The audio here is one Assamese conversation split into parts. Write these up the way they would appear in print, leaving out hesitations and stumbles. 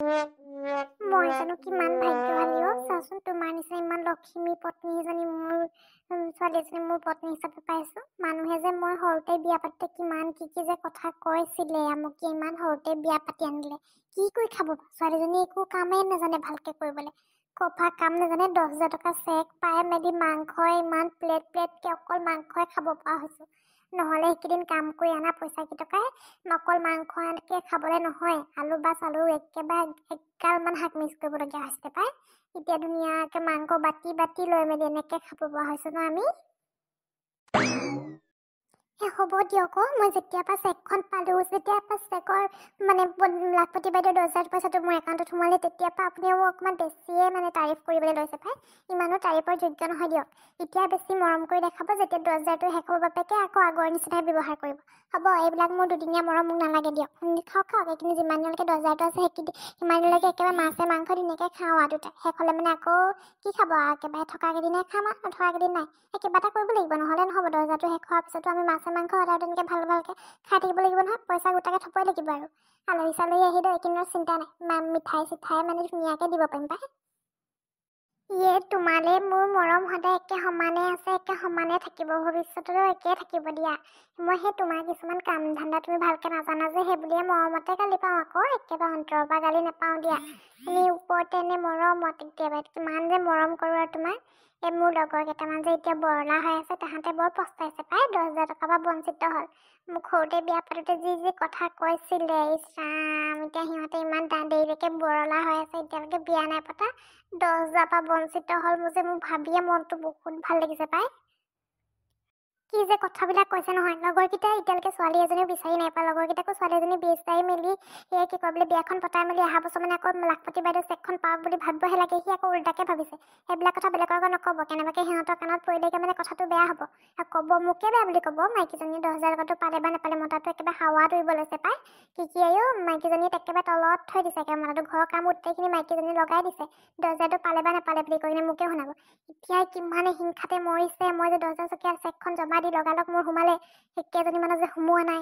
মই জানো কিমান ভাগ্যশালী চাচোন তোমাৰ নিচিনা ইমান লক্ষ্মী পত্নী এজনী মোৰ ছোৱালী এজনী মোৰ পত্নী হিচাপে পাইছো। মানুহে যে মই সৰুতে বিয়া পাতোতে কিমান কি যে কথা কৈছিলে, মোক ইমান সৰুতে বিয়া পাতি আনিলে, কি কৰি খাব ছোৱালীজনী একো কামেই নাজানে ভালকে কৰিবলৈ, কফা কাম নাজানে, 10,000 টকা চেক পাই মেলি মাংস ইমান প্লেটকে অকল মাংসই খাব পৰা হৈছো। নহলে সেইকেইদিন কাম কৰি অনা পইচা কেইটকাই অকল মাংস আনকে খাবলৈ নহয়, আলু আলু একেবাৰে এগালমান শাক মিক্স কৰিবলগীয়া হৈছে পাই। এতিয়া ধুনীয়াকে মাংস বাতি লৈ মেলি এনেকে খাব পৰা হৈছো ন আমি। হ'ব দিয়ক মই যেতিয়াৰ পৰা চেকখন পালো, যেতিয়াৰ পৰা চেকৰ মানে লাখপতি বাইদেউ 10,000 পইচাটো মোৰ একাউণ্টত সোমালে, তেতিয়াৰ পৰা আপুনি মোক অকণমান বেছিয়ে মানে তাৰিফ কৰিবলৈ লৈছে পাই। ইমানো তাৰিফৰ যোগ্য নহয় দিয়ক। এতিয়া বেছি মৰম কৰি দেখাব, যেতিয়া 10,000টো শেষ হ'ব বাপেকে আকৌ আগৰ নিচিনাই ব্যৱহাৰ কৰিব। হ'ব এইবিলাক মোৰ দুদিনীয়া মৰম মোক নালাগে দিয়ক। খাওক এইখিনি যিমান দিনলৈকে 10,000টো আছে সেইখিনি সিমান দিনলৈকে একেবাৰে মাছে মাংস ধুনীয়াকৈ খাওঁ আৰু দুটা। শেষ হ'লে মানে আকৌ কি খাব আৰু একেবাৰে থকা কেইদিনে খাম আৰু নথকা কেইদিন নাই। কিবা এটা কৰিব লাগিব, নহ'লে নহ'ব। 10,000টো শেষ হোৱাৰ পিছতো আমি মাছে মাংস সদায় তেনেকৈ ভালকৈ খাই থাকিব লাগিব নহয়। পইচা গোটাকে থ'বই লাগিব আৰু আলহী চালহী আহিলেও এইখিনিৰ চিন্তা নাই, মিঠাই চিঠাই মানে ধুনীয়াকৈ দিব পাৰিম পাই। তোমালে মোৰ মৰম সদায় একে সমানে আছে, একে সমানে থাকিব, ভৱিষ্যতলৈও একে থাকিব দিয়া। মই সেই তোমাৰ কিছুমান কাম ধান্দা তুমি ভালকে নাজানা যে সেইবুলিয়ে মৰমতে গালি পাওঁ আকৌ, একেবাৰে অন্তৰৰ পৰা গালি নাপাওঁ দিয়া। এনেই ওপৰতে এনে মৰমত কেতিয়াবা কিমান যে মৰম কৰোঁ আৰু তোমাৰ। এই মোৰ লগৰ কেইটামান যে এতিয়া বৰলা হৈ আছে, তাহাঁতে বৰ পস্তাইছে পাই, 10,000 টকাৰ পৰা বঞ্চিত হ'ল। মোক সৰুতে বিয়া পাতোতে যি কথা কৈছিলে, ইছৰাম এতিয়া সিহঁতে ইমান দেৰিলৈকে বৰলা হৈ আছে, এতিয়ালৈকে বিয়া নাই পতা, 10,000 পৰা বঞ্চিত হ'ল। মোক ভাবিয়ে মনটো বহুত ভাল লাগিছে পাই। কি যে কথাবিলাক কৈছে নহয়। লগৰকেইটাই এতিয়ালৈকে ছোৱালী এজনীও বিচাৰি নাই পোৱা, লগৰকেইটাকো ছোৱালী এজনী বিচাৰি মেলি সেয়ে কি কয় বোলে বিয়াখন পতাই মেলি অহা বছৰ মানে আকৌ লাখপতি বাইদেউ চেকখন পাওক বুলি ভাবিবহে লাগে। সি আকৌ উল্টাকে ভাবিছে। সেইবিলাক কথা বেলেগৰ আগত নক'ব, কেনেবাকৈ সিহঁতৰ কাণত পৰিলেগে মানে কথাটো বেয়া হ'ব। আৰু ক'ব মোকে বেয়া বুলি ক'ব, মাইকীজনী 10,000 টকাটো পালে বা নাপালে, মতাটো একেবাৰে হাৱা ধৰিব লৈছে পাই। কি মাইকীজনীয়ে একেবাৰে তলত থৈ দিছে, মতাটো ঘৰৰ কাম গোটেইখিনি মাইকীজনী লগাই দিছে, 10,000টো পালে বা নাপালে বুলি কৈ মোকে শুনাব। এতিয়া কিমানে হিংসাতে মৰিছে, মই যে 10,000 টকীয়া চেকখন জমা দি লগালগ মোৰ সোমালে, সেইকেইজনী মানুহ যে সোমোৱা নাই,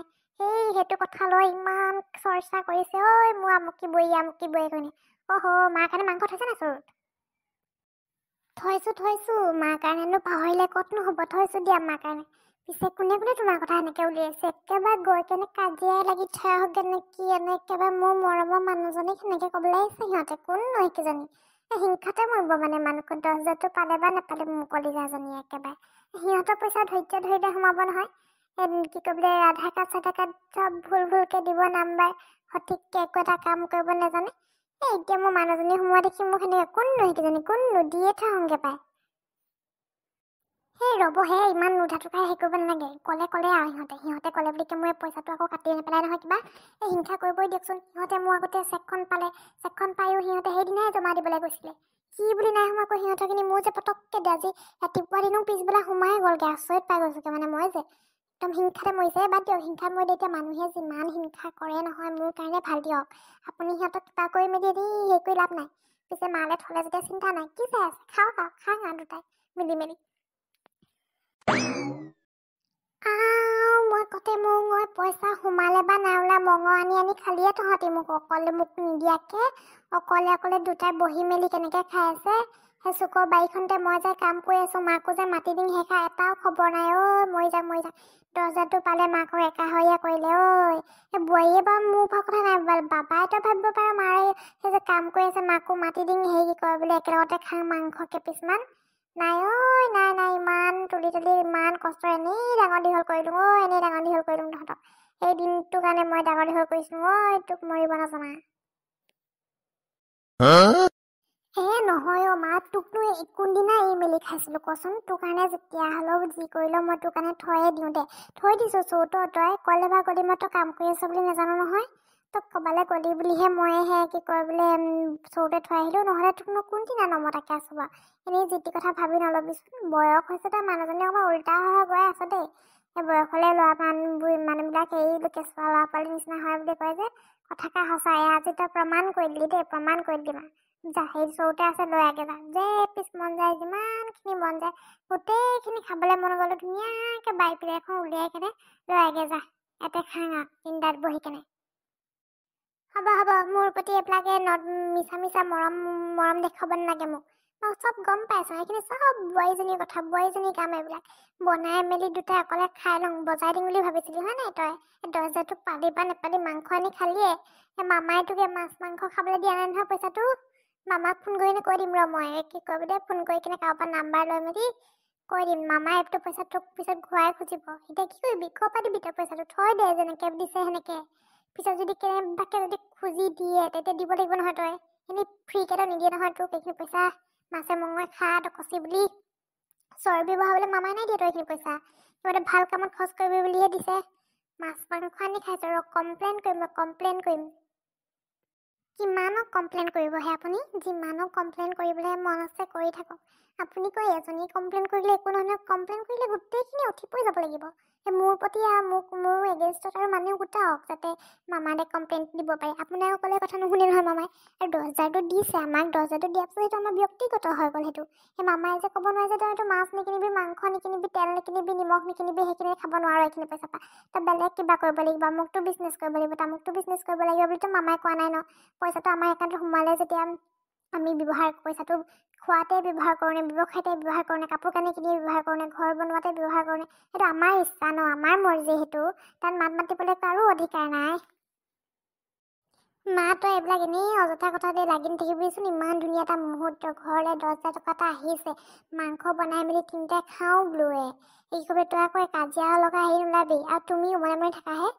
সেইটো কথা লৈ ইমান চৰ্চা কৰিছে। ঐ মোৰ আমুকি বৈ কৰি মাৰ কাৰণে মাংস থৈছে নাই চৰুত? থৈছো মাৰ কাৰণেনো পাহৰিলে ক'তনো হ'ব, থৈছো দিয়া মাৰ কাৰণে। পিছে কোনে তোমাৰ কথা এনেকে উলিয়াইছে? একেবাৰে গৈ কেনে কাজিয়াই লাগি থৈ আহোগে নেকি, একেবাৰে মোৰ মৰমৰ মানুহজনীক সেনেকে ক'বলৈ আহিছে সিহঁতে। কোন ন সেইকেইজনী? হিংসাতে মৰিব মানে মানুহক 10,000টো পালে বা নাপালে মোৰ কলিজাজনী একেবাৰে। সিহঁতৰ পইচা ধৈৰ্য ধৰিলে সোমাব নহয়। কি কয় বোলে আধাৰ কাৰ্ড চাধাৰ কাৰ্ড চব ভুলকে দিব, নাম্বাৰ সঠিককে একো এটা কাম কৰিব নাজানে। এতিয়া মোৰ মানুহজনী সোমোৱা দেখি মোক সেনেকে কোননো সেইকেইজনী, কোননো দিয়ে থৈ আহোগে পাই। ৰ'ব ইমান নুধাটো খাই হেৰি কৰিব নালাগে। ক'লে আৰু সিহঁতে ক'লে বুলি মোৰ পইচাটো আকৌ কাটি নেপেলাই নহয় কিবা। হিংসা কৰিবই দিয়কচোন। সিহঁতে মোৰ আগতে চেকখন পালে, চেকখন পায়ো সিহঁতে সেইদিনাই জমা দিবলৈ গৈছিলে। কি বুলি নাই সোমাই আকৌ সিহঁতৰখিনি মোৰ যে পটককে দিয়ে, আজি ৰাতিপুৱা দিনো পিছবেলা সোমাই গ'লগে। আচৰিত পাই গৈছোগে মানে মই যে একদম হিংসাতে মৰিছে। বাদ দিয়ক, হিংসা মৰিলে এতিয়া মানুহে যিমান হিংসা কৰে নহয়, মোৰ কাৰণে ভাল দিয়ক। আপুনি সিহঁতক কিবা কৰি মেলি হেৰি কৰি লাভ নাই। পিছে মালে থ'লে যেতিয়া চিন্তা নাই, কি চাই আছে, খাওক দুটাই মিলি মেলি। মই কতে মই পইচা সোমালে বা নাই ওলা মঙহ আনি খালিয়ে তহঁতি মোক নিদিয়াকে অকলে দুটাই বহি মেলি কেনেকে খাই আছে। সেই চুকৰ বাৰীখনতে মই যে কাম কৰি আছো, মাকো যে মাতি দিম সেইষা এটাও খবৰ নাই। মৰি যা 10,000টো পালে মাকক একাষৰীয়া কৰিলে। সেই বোৱাৰীয়ে বাৰু মোৰ কথা নাই, বাবাইতো ভাবিব পাৰে মাৰে সেই যে কাম কৰি আছে, মাকো মাতি দিম হেৰি কৰে বোলে একেলগতে খাওঁ মাংস কেইপিচমান। নাই নাই ইমান তুলি ইমান কষ্ট এনেই ডাঙৰ দীঘল কৰিলো। তহঁতক এই দিনটোৰ কাৰণে মই ডাঙৰ দীঘল কৰিছো। তোক মৰিব নাজানা। নহয় মা, তোকনো কোনদিনা এই মেলি খাইছিলো কচোন? তোৰ কাৰণে যেতিয়া হ'লেও যি কৰিলেও মই তোৰ কাৰণে থৈয়ে দিওঁ দে। থৈ দিছো চৌতো। তই ক'লে বা গলি মই তই কাম কৰি আছ বুলি নাজানো নহয়। তোক ক'বালে গলি বুলিহে মই কি কয় বোলে চৌতে থৈ আহিলো, নহ'লে তোকনো কোনদিনা নমতাকে আছো বাৰু। এনেই যিটি কথা ভাবি নলবিচোন। বয়স হৈছে তই মানুহজনী অকণমান উল্টা হৈ গৈ আছ দেই। সেই বয়সলে ল'ৰা মানুহবিলাক এই কেঁচুৱা ল'ৰা পোৱালীৰ নিচিনা হয় বুলি কয় যে, কথাষাৰ সঁচা। আজি তই প্ৰমাণ কৰি দিলি দেই, প্ৰমাণ কৰি দিলি। যা সেই চৌতে আছে লৈ আগে যা। যে পিছ মন যায়, যিমানখিনি মন যায় গোটেইখিনি খাবলৈ মন গ'লে ধুনীয়াকে বাৰী পিলে এখন উলিয়াই কেনে লৈ আগে যা। ইয়াতে খাং তিনটাত বহি কেনে। হ'ব মোৰ প্ৰতি এইবিলাকে মিছা মৰম দেখাব নালাগে মোক। মই চব গম পাইছোঁ, সেইখিনি চব বোৱাৰীজনীৰ কথা, বোৱাৰীজনীৰ কাম এইবিলাক। বনাই মেলি দুটাই অকলে খাই লওঁ, বজাই দিম বুলি ভাবিছিলি হয় নাই তই? 10,000 পালি বা নেপালি, মাংস আনি খালিয়ে। মামাই তোকে মাছ মাংস খাবলৈ দিয়া নাই নহয় পইচাটো। মামাক ফোন কৰি কৈ দিম ৰ, মই কি কৰিব দে, ফোন কৰি কিনে কাৰোবাৰ নাম্বাৰ লৈ মেলি কৈ দিম। মামাই এইটো পইচা তোক পিছত ঘূৰাই খুজিব। এতিয়া কি কৰিবি, ক'ৰ পৰা দিবি তই পইচাটো? থৈ দে, যেনেকে দিছে সেনেকে। পিছত যদি কেনেবাকে যদি খুজি দিয়ে তেতিয়া দিব লাগিব নহয় তই। এনেই ফ্ৰীকে নিদিয়ে নহয় তোক এইখিনি পইচা। মাছে মঙহে খা তই কচি বুলি চৰ্বি বঢ়াবলৈ মামাই নাই দিয়ে তই এইখিনি পইচা। কিবা ভাল কামত খৰচ কৰিবি বুলিহে দিছে। মাছ মাংস আনি খাইছ ৰ, কমপ্লেইন কৰিম। কিমানক কমপ্লেইন কৰিবহে আপুনি? যিমানক কমপ্লেইন কৰিবলৈ মন আছে কৰি থাকক। আপুনি কৈ এজনী কমপ্লেইন কৰিলে একো নহয়, কমপ্লেইন কৰিলে গোটেইখিনি উঠি পৰি যাব লাগিব। মোৰ প্ৰতি মোৰ এগেইনষ্টত আৰু মানুহ গোটাওক, যাতে মামালে কমপ্লেইন দিব পাৰে। আপোনাৰ অকলে কথা নুশুনে নহয় মামাই। আৰু 10,000টো দিছে আমাক, 10,000টো দিয়াৰ পিছত সেইটো আমাৰ ব্যক্তিগত হৈ গ'ল। সেইটো সেই মামাই যে ক'ব নোৱাৰে যে তই এইটো মাছ নিকিনিবি, মাংস নিকিনিবি, তেল নিকিনিবি, নিমখ নিকিনিবি, সেইখিনি খাব নোৱাৰো এইখিনি পইচা পা। তই বেলেগ কিবা কৰিব লাগিব, মোকতো বিজনেছ কৰিব লাগিব, তামুকটো বিজনেছ কৰিব লাগিব বুলিতো মামাই কোৱা নাই ন। পইচাটো আমাৰ একাউণ্টত সোমালে যেতিয়া আমি পইচাটো খোৱাতে ব্যৱহাৰ কৰোঁ নে, ব্যৱসায়তে ব্যৱহাৰ কৰোঁ নে, কাপোৰ কানি কিনি ব্যৱহাৰ কৰোঁ নে, ঘৰ বনোৱাতে ব্যৱহাৰ কৰোঁ নে, সেইটো আমাৰ ইচ্ছা ন, আমাৰ মৰ্জি। সেইটো তাত মাত মাতিবলৈ কাৰো অধিকাৰ নাই। মা তই এইবিলাক এনেই অযথা কথাতে লাগি নাথাকিবিচোন। ইমান ধুনীয়া এটা মুহূৰ্ত, ঘৰলৈ 10,000 টকা এটা আহিছে, মাংস বনাই মেলি তিনিটাই খাওঁ বোলোৱে। এই কবি তই আকৌ কাজিয়া লগা হেৰি নোলাবি। আৰু তুমি মনে থাকাহে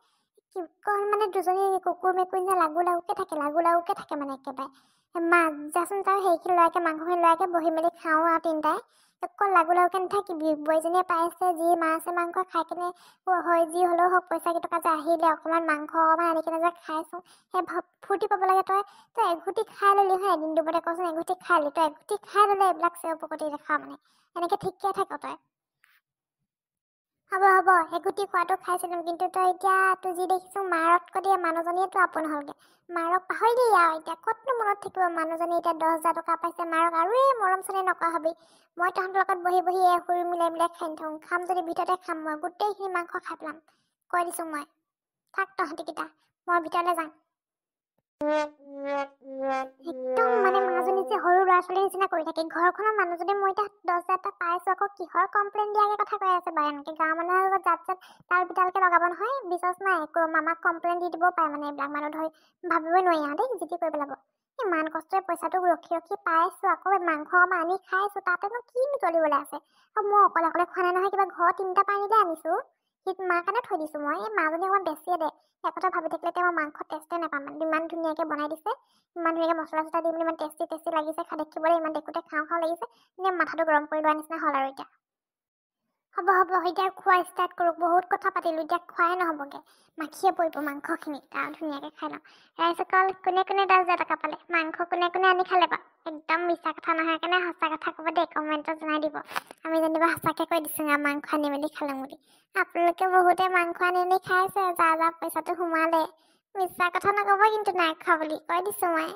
কি কয় মানে, দুজনী কুকুৰ মেকুৰী যে লাগু লাগুকে থাকে মানে একেবাৰে। মা যাচোন তই সেইখিনি লৰাকে মাংসখিনি লৰাকে বহি মেলি খাওঁ আৰু তিনিটাই। অকল লাগুকে নাথাকিবি। বোৱাৰীজনীয়ে পাইছে, যি মাছ মাংস খাই কিনে হয়, যি হ'লেও হওক পইচা কেইটকা যে আহিলে, অকণমান মাংস অকণমান আনি কিনে যে খাইছোঁ, সেই ফূৰ্তি পাব লাগে। তই এঘুটি খাই ল'লি হয়, এদিন দুপৰতে কচোন এঘুটি খাই ল'লি। তই এঘুটি খাই ল'লে এইবিলাক চেও পকতি দেখা মানে এনেকে ঠিকে থাক তই। হ'ব এগুটি খোৱাটো খাইছিলো, কিন্তু তই এতিয়া তোৰ যি দেখিছো মাৰতকৈ দিয়ে মানুহজনীয়ে তো আপোন হ'লগে। মাৰক পাহৰিলি আৰু এতিয়া ক'তনো মনত থাকিব। মানুহজনী এতিয়া 10,000 টকা পাইছে, মাৰক আৰু এই মৰম চেনেহ নকৰা হবি। মই তহঁতৰ লগত বহি সুৰি মিলাই খাই নাথাকোঁ। খাম যদি ভিতৰতে খাম, মই গোটেইখিনি মাংস খাই পেলাম কৈ দিছোঁ মই। থাক তহঁতিকেইটা, মই ভিতৰলৈ যাম। একদম মানে মাজনী যে সৰু ল'ৰা ছোৱালীৰ নিচিনা কৰি থাকে। ঘৰখনৰ মানুহজনী মই এতিয়া 10,000 টকা পাইছোঁ, আকৌ কিহৰ কমপ্লেইন দিয়াকে কথা কৈ আছে বাৰু। এনেকৈ গাঁৱৰ মানুহৰ লগত জাত তাল পিতালকে লগাব নহয়, বিশ্বাস নাই। মামাক কমপ্লেইন দি দিবও পাৰে মানে। এইবিলাক মানুহ ধৰি ভাবিবই নোৱাৰি আৰু দেই, যি টি কৰি পেলাব। ইমান কষ্টৰে পইচাটো ৰখি পাইছোঁ, আকৌ মাংস আনি খাইছোঁ, তাতেনো কিনো জ্বলিবলৈ আছে। আৰু মই অকলে খোৱা নাই নহয়, কিবা ঘৰ 3টা পাৰিলে আনিছোঁ। সি মাৰ কাৰণে থৈ দিছোঁ মই। এই মাজনী অকণমান বেছিয়ে দে। একথা ভাবি থাকিলে এতিয়া মই মাংস টেষ্টে নাপাম। ইমান ধুনীয়াকৈ বনাই দিছে, ইমান ধুনীয়াকৈ মছলা চছলা দি মেলি ইমান টেষ্টি লাগিছে। দেখিবলৈ ইমান দেখোঁতে খাওঁ লাগিছে। এনেই মাথাটো গৰম কৰি লোৱাৰ নিচিনা হ'ল আৰু এতিয়া। হ'ব এতিয়া খোৱা ষ্টাৰ্ট কৰোঁ। বহুত কথা পাতিলোঁ, এতিয়া খোৱাই নহ'বগৈ। মাখিয়ে পৰিব মাংসখিনি। তাৰ ধুনীয়াকৈ খাই লওঁ। ৰাইজ অকল কোনে 10,000 টকা পালে, মাংস কোনে আনি খালে বাৰু? একদম মিছা কথা নহয় কাৰণে সঁচা কথা ক'ব দেই, কমেণ্টত জনাই দিব। আমি যেনিবা সঁচাকৈ কৈ দিছোঁ আৰু মাংস আনি মেলি খালোঁ বুলি। আপোনালোকে বহুতে মাংস আনি খাইছে, যাৰ পইচাটো সোমালে। মিছা কথা নক'ব কিন্তু নাই খোৱা বুলি কৈ দিছোঁ মই।